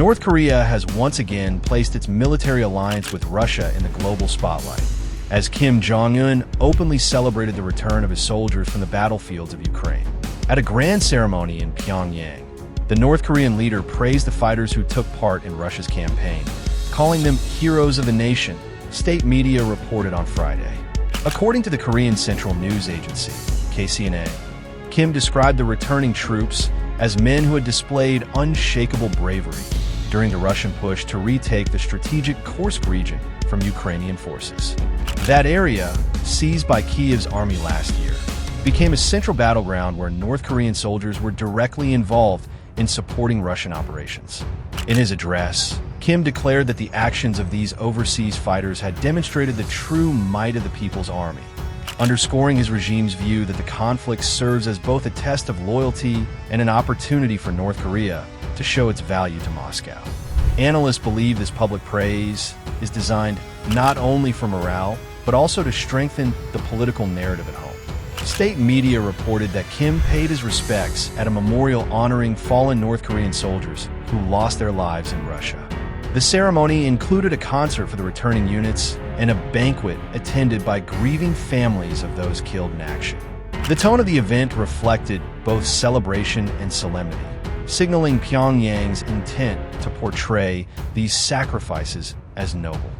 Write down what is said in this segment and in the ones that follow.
North Korea has once again placed its military alliance with Russia in the global spotlight, as Kim Jong-un openly celebrated the return of his soldiers from the battlefields of Ukraine. At a grand ceremony in Pyongyang, the North Korean leader praised the fighters who took part in Russia's campaign, calling them heroes of the nation, state media reported on Friday. According to the Korean Central News Agency, KCNA, Kim described the returning troops as men who had displayed unshakable bravery during the Russian push to retake the strategic Kursk region from Ukrainian forces. That area, seized by Kyiv's army last year, became a central battleground where North Korean soldiers were directly involved in supporting Russian operations. In his address, Kim declared that the actions of these overseas fighters had demonstrated the true might of the People's Army, underscoring his regime's view that the conflict serves as both a test of loyalty and an opportunity for North Korea to show its value to Moscow. Analysts believe this public praise is designed not only for morale, but also to strengthen the political narrative at home. State media reported that Kim paid his respects at a memorial honoring fallen North Korean soldiers who lost their lives in Russia. The ceremony included a concert for the returning units and a banquet attended by grieving families of those killed in action. The tone of the event reflected both celebration and solemnity, signaling Pyongyang's intent to portray these sacrifices as noble.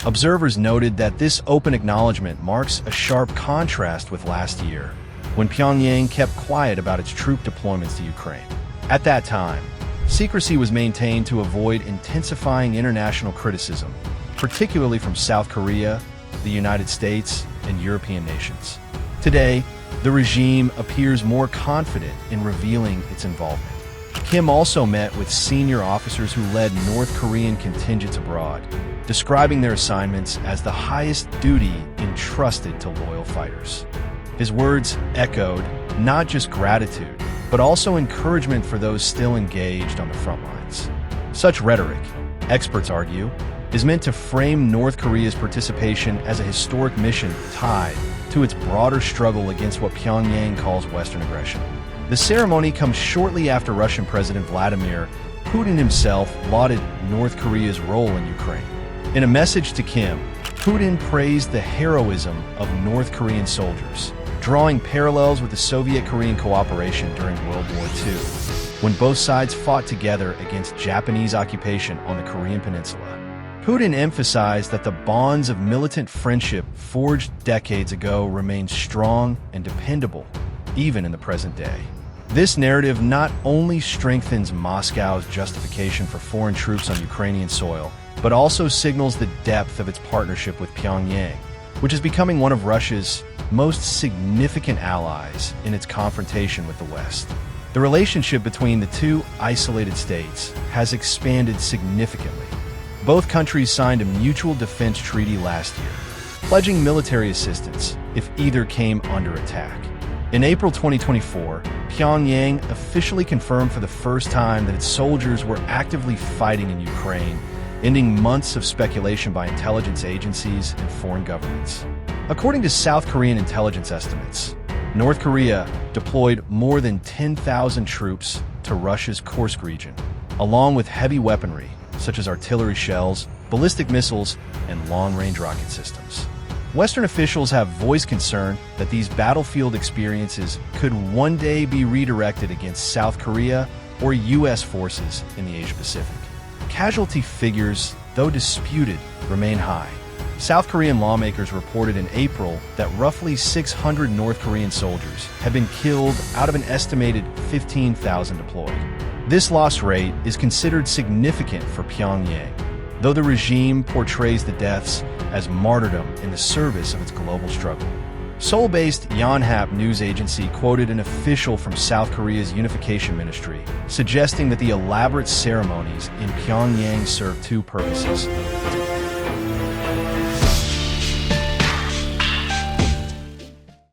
Observers noted that this open acknowledgement marks a sharp contrast with last year, when Pyongyang kept quiet about its troop deployments to Ukraine. At that time, secrecy was maintained to avoid intensifying international criticism, particularly from South Korea, the United States, and European nations. Today, the regime appears more confident in revealing its involvement. Kim also met with senior officers who led North Korean contingents abroad, describing their assignments as the highest duty entrusted to loyal fighters. His words echoed not just gratitude, but also encouragement for those still engaged on the front lines. Such rhetoric, experts argue, is meant to frame North Korea's participation as a historic mission tied to its broader struggle against what Pyongyang calls Western aggression. The ceremony comes shortly after Russian President Vladimir Putin himself lauded North Korea's role in Ukraine. In a message to Kim, Putin praised the heroism of North Korean soldiers, drawing parallels with the Soviet-Korean cooperation during World War II, when both sides fought together against Japanese occupation on the Korean peninsula. Putin emphasized that the bonds of militant friendship forged decades ago remain strong and dependable, even in the present day. This narrative not only strengthens Moscow's justification for foreign troops on Ukrainian soil, but also signals the depth of its partnership with Pyongyang, which is becoming one of Russia's most significant allies in its confrontation with the West. The relationship between the two isolated states has expanded significantly. Both countries signed a mutual defense treaty last year, pledging military assistance if either came under attack. In April 2024, Pyongyang officially confirmed for the first time that its soldiers were actively fighting in Ukraine, ending months of speculation by intelligence agencies and foreign governments. According to South Korean intelligence estimates, North Korea deployed more than 10,000 troops to Russia's Kursk region, along with heavy weaponry such as artillery shells, ballistic missiles, and long-range rocket systems. Western officials have voiced concern that these battlefield experiences could one day be redirected against South Korea or U.S. forces in the Asia-Pacific. Casualty figures, though disputed, remain high. South Korean lawmakers reported in April that roughly 600 North Korean soldiers have been killed out of an estimated 15,000 deployed. This loss rate is considered significant for Pyongyang, though the regime portrays the deaths as martyrdom in the service of its global struggle. Seoul-based Yonhap news agency quoted an official from South Korea's unification ministry, suggesting that the elaborate ceremonies in Pyongyang serve two purposes: to